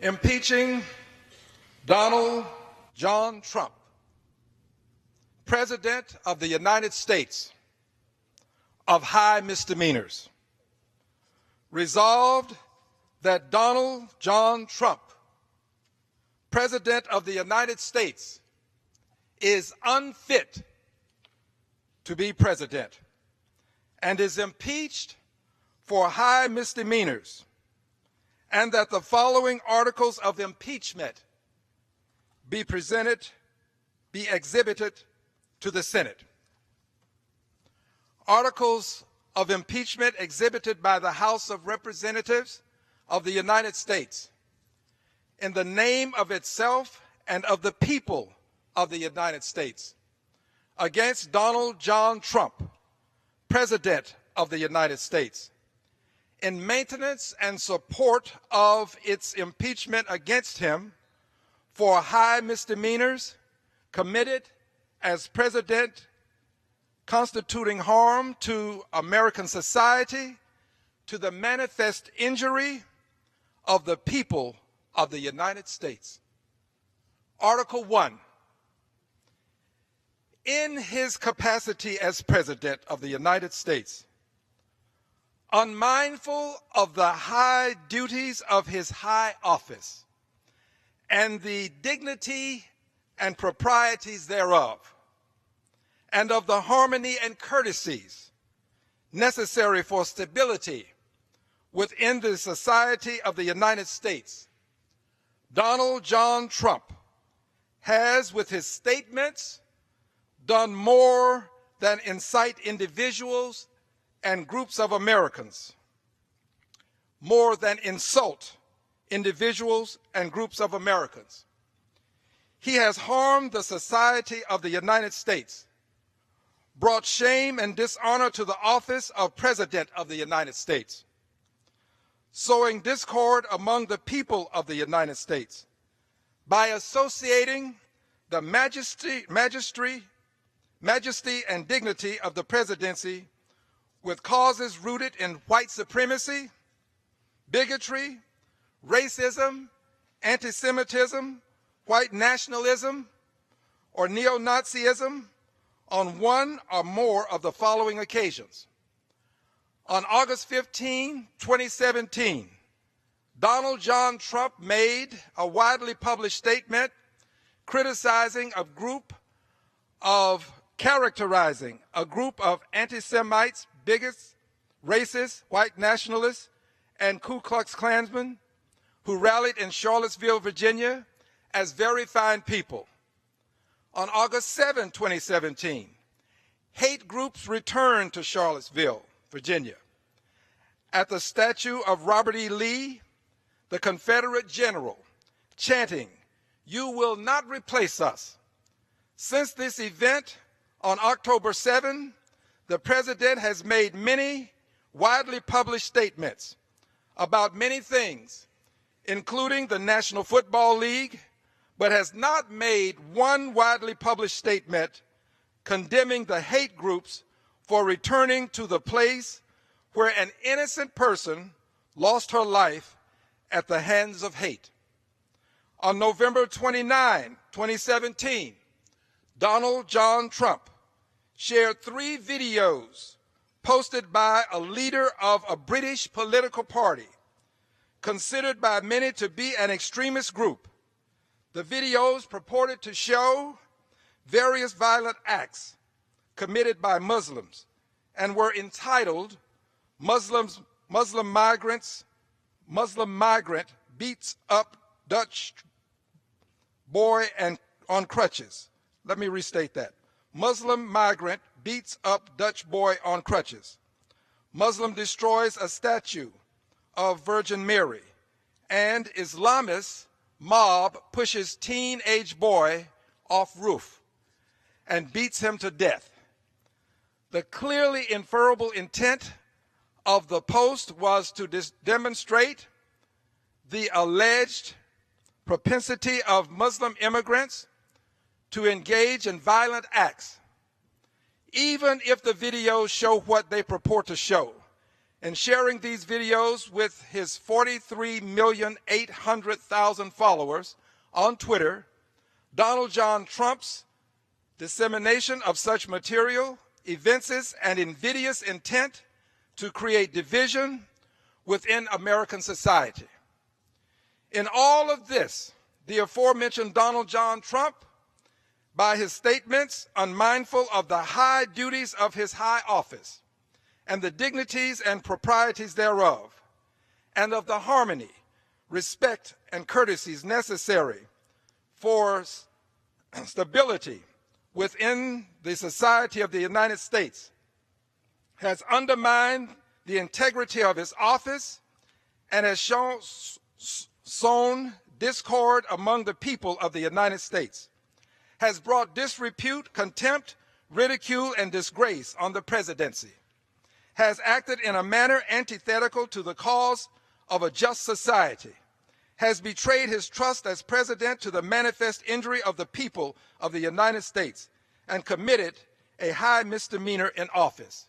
Impeaching Donald John Trump, President of the United States, of high misdemeanors. Resolved that Donald John Trump, President of the United States, is unfit to be president and is impeached for high misdemeanors, and that the following articles of impeachment be exhibited to the Senate. Articles of impeachment exhibited by the House of Representatives of the United States in the name of itself and of the people of the United States against Donald John Trump, President of the United States, in maintenance and support of its impeachment against him for high misdemeanors committed as president, constituting harm to American society to the manifest injury of the people of the United States. Article 1. In his capacity as President of the United States, unmindful of the high duties of his high office and the dignity and proprieties thereof, and of the harmony and courtesies necessary for stability within the society of the United States, Donald John Trump has, with his statements, done more than incite individuals and groups of Americans, more than insult individuals and groups of Americans. He has harmed the society of the United States, brought shame and dishonor to the office of President of the United States, sowing discord among the people of the United States by associating the majesty and dignity of the presidency with causes rooted in white supremacy, bigotry, racism, anti-Semitism, white nationalism, or neo-Nazism on one or more of the following occasions. On August 15, 2017, Donald John Trump made a widely published statement characterizing a group of anti-Semites, bigots, racists, white nationalists, and Ku Klux Klansmen who rallied in Charlottesville, Virginia, as very fine people. On August 7, 2017, hate groups returned to Charlottesville, Virginia. At the statue of Robert E. Lee, the Confederate general, chanting, "You will not replace us." Since this event on October 7, the president has made many widely published statements about many things, including the National Football League, but has not made one widely published statement condemning the hate groups for returning to the place where an innocent person lost her life at the hands of hate. On November 29, 2017, Donald John Trump shared 3 videos posted by a leader of a British political party considered by many to be an extremist group. The videos purported to show various violent acts committed by Muslims and were entitled Muslim migrant beats up Dutch boy on crutches. Let me restate that. Muslim migrant beats up Dutch boy on crutches. Muslim destroys a statue of Virgin Mary, and Islamist mob pushes teenage boy off roof and beats him to death. The clearly inferable intent of the post was to demonstrate the alleged propensity of Muslim immigrants to engage in violent acts. Even if the videos show what they purport to show, and sharing these videos with his 43,800,000 followers on Twitter, Donald John Trump's dissemination of such material evinces an invidious intent to create division within American society. In all of this, the aforementioned Donald John Trump, by his statements, unmindful of the high duties of his high office and the dignities and proprieties thereof, and of the harmony, respect, and courtesies necessary for stability within the society of the United States, has undermined the integrity of his office and has sown discord among the people of the United States, has brought disrepute, contempt, ridicule, and disgrace on the presidency, has acted in a manner antithetical to the cause of a just society, has betrayed his trust as president to the manifest injury of the people of the United States, and committed a high misdemeanor in office.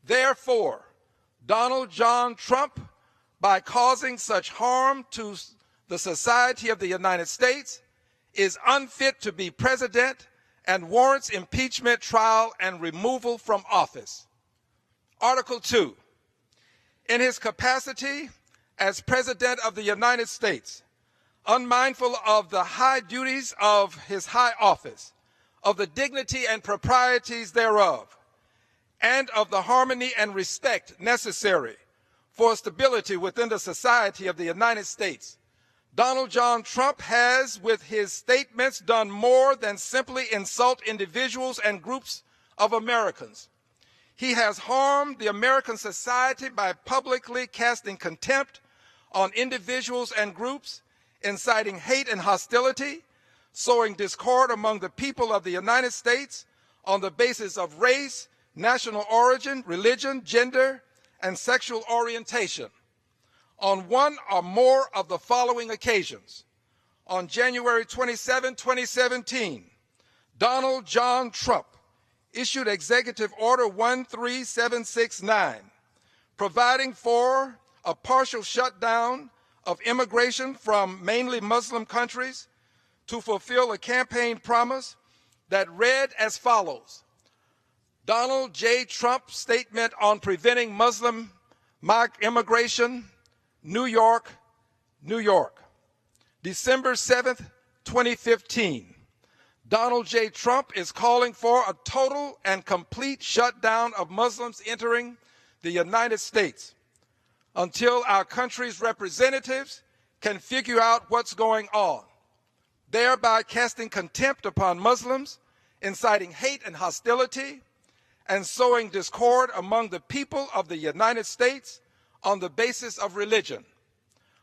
Therefore, Donald John Trump, by causing such harm to the society of the United States, is unfit to be president and warrants impeachment, trial, and removal from office. Article 2. In his capacity as President of the United States, unmindful of the high duties of his high office, of the dignity and proprieties thereof, and of the harmony and respect necessary for stability within the society of the United States, Donald John Trump has, with his statements, done more than simply insult individuals and groups of Americans. He has harmed the American society by publicly casting contempt on individuals and groups, inciting hate and hostility, sowing discord among the people of the United States on the basis of race, national origin, religion, gender, and sexual orientation. On one or more of the following occasions: on January 27, 2017, Donald John Trump issued Executive Order 13769, providing for a partial shutdown of immigration from mainly Muslim countries to fulfill a campaign promise that read as follows: Donald J. Trump Statement on Preventing Muslim Immigration, New York, New York. December 7th, 2015. Donald J. Trump is calling for a total and complete shutdown of Muslims entering the United States until our country's representatives can figure out what's going on, thereby casting contempt upon Muslims, inciting hate and hostility, and sowing discord among the people of the United States on the basis of religion.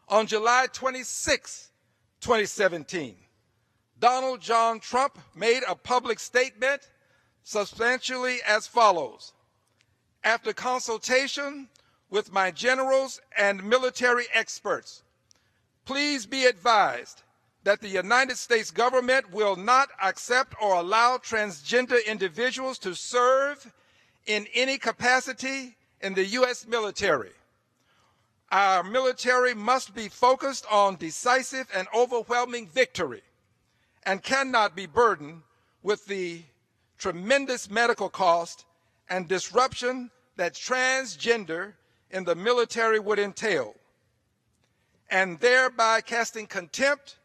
On July 26, 2017, Donald John Trump made a public statement substantially as follows: after consultation with my generals and military experts, please be advised that the United States government will not accept or allow transgender individuals to serve in any capacity in the U.S. military. Our military must be focused on decisive and overwhelming victory and cannot be burdened with the tremendous medical cost and disruption that transgender in the military would entail, and thereby casting contempt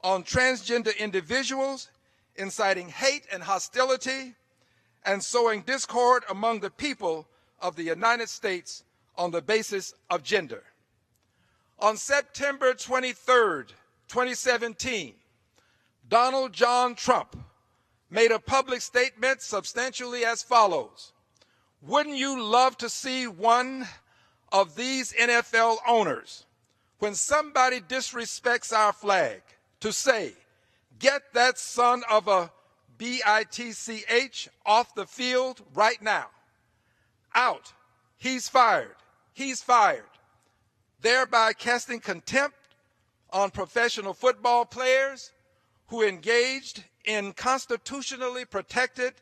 on transgender individuals, inciting hate and hostility, and sowing discord among the people of the United States on the basis of gender. On September 23rd, 2017, Donald John Trump made a public statement substantially as follows: wouldn't you love to see one of these NFL owners, when somebody disrespects our flag, to say, "Get that son of a bitch off the field right now. Out. He's fired. He's fired," thereby casting contempt on professional football players who engaged in constitutionally protected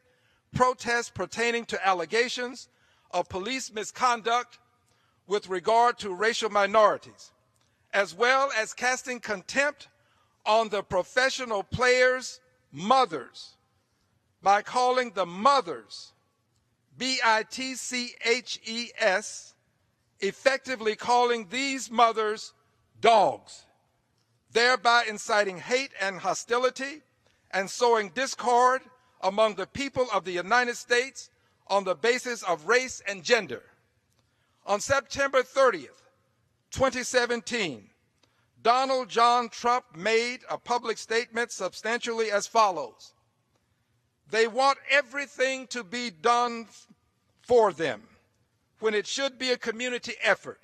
protests pertaining to allegations of police misconduct with regard to racial minorities, as well as casting contempt on the professional players' mothers by calling the mothers, B-I-T-C-H-E-S, effectively calling these mothers dogs, thereby inciting hate and hostility and sowing discord among the people of the United States on the basis of race and gender. On September 30th, 2017, Donald John Trump made a public statement substantially as follows: they want everything to be done for them when it should be a community effort.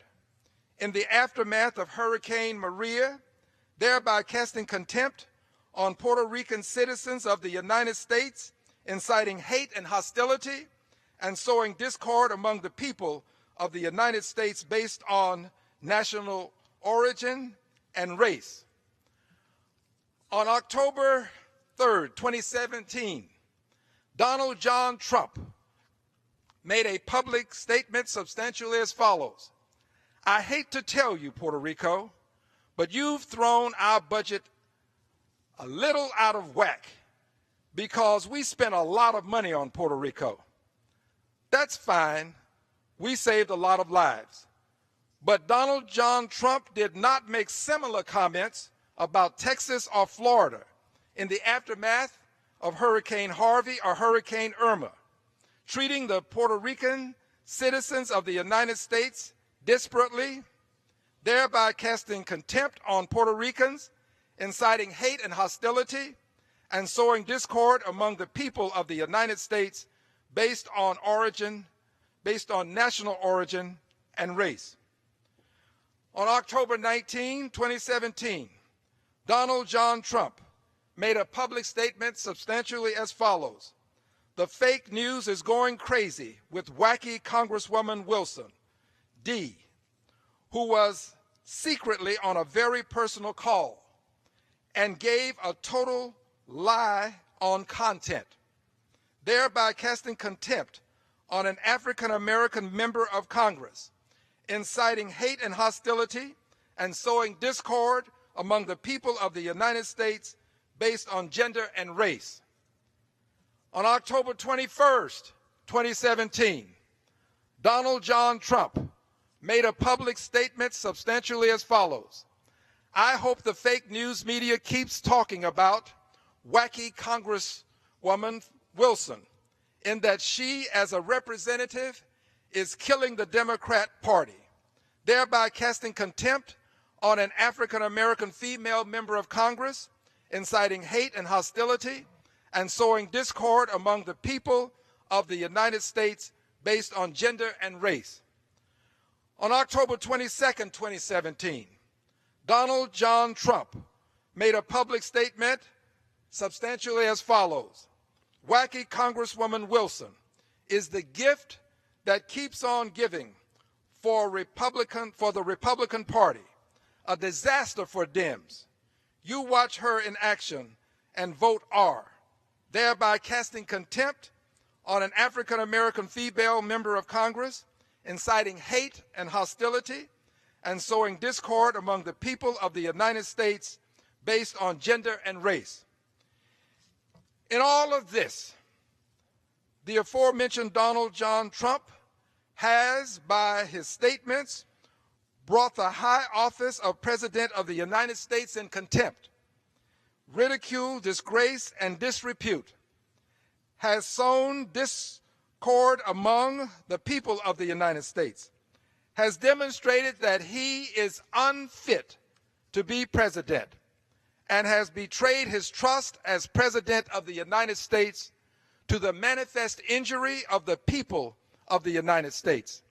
In the aftermath of Hurricane Maria, thereby casting contempt on Puerto Rican citizens of the United States, inciting hate and hostility, and sowing discord among the people of the United States based on national origin and race. On October 3rd, 2017, Donald John Trump made a public statement substantially as follows: I hate to tell you, Puerto Rico, but you've thrown our budget a little out of whack because we spent a lot of money on Puerto Rico. That's fine. We saved a lot of lives. But Donald John Trump did not make similar comments about Texas or Florida in the aftermath of Hurricane Harvey or Hurricane Irma, treating the Puerto Rican citizens of the United States disparately, thereby casting contempt on Puerto Ricans, inciting hate and hostility, and sowing discord among the people of the United States based on national origin and race. On October 19, 2017, Donald John Trump made a public statement substantially as follows: the fake news is going crazy with wacky Congresswoman Wilson, D., who was secretly on a very personal call and gave a total lie on content, thereby casting contempt on an African-American member of Congress, inciting hate and hostility and sowing discord among the people of the United States based on gender and race. On October 21st, 2017, Donald John Trump made a public statement substantially as follows: I hope the fake news media keeps talking about wacky Congresswoman Wilson, in that she, as a representative, is killing the Democrat Party, thereby casting contempt on an African-American female member of Congress, inciting hate and hostility, and sowing discord among the people of the United States based on gender and race. On October 22nd, 2017, Donald John Trump made a public statement substantially as follows: wacky Congresswoman Wilson is the gift that keeps on giving for the Republican Party, a disaster for Dems. You watch her in action and vote R, thereby casting contempt on an African-American female member of Congress, inciting hate and hostility, and sowing discord among the people of the United States based on gender and race. In all of this, the aforementioned Donald John Trump has, by his statements, brought the high office of President of the United States in contempt, ridicule, disgrace, and disrepute, has sown discord among the people of the United States, has demonstrated that he is unfit to be president, and has betrayed his trust as President of the United States to the manifest injury of the people of the United States,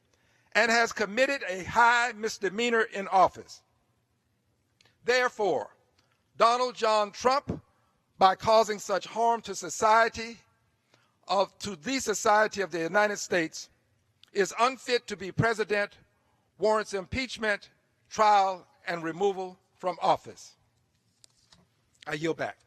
and has committed a high misdemeanor in office. Therefore, Donald John Trump, by causing such harm to the society of the United States, is unfit to be president, warrants impeachment, trial, and removal from office. I yield back.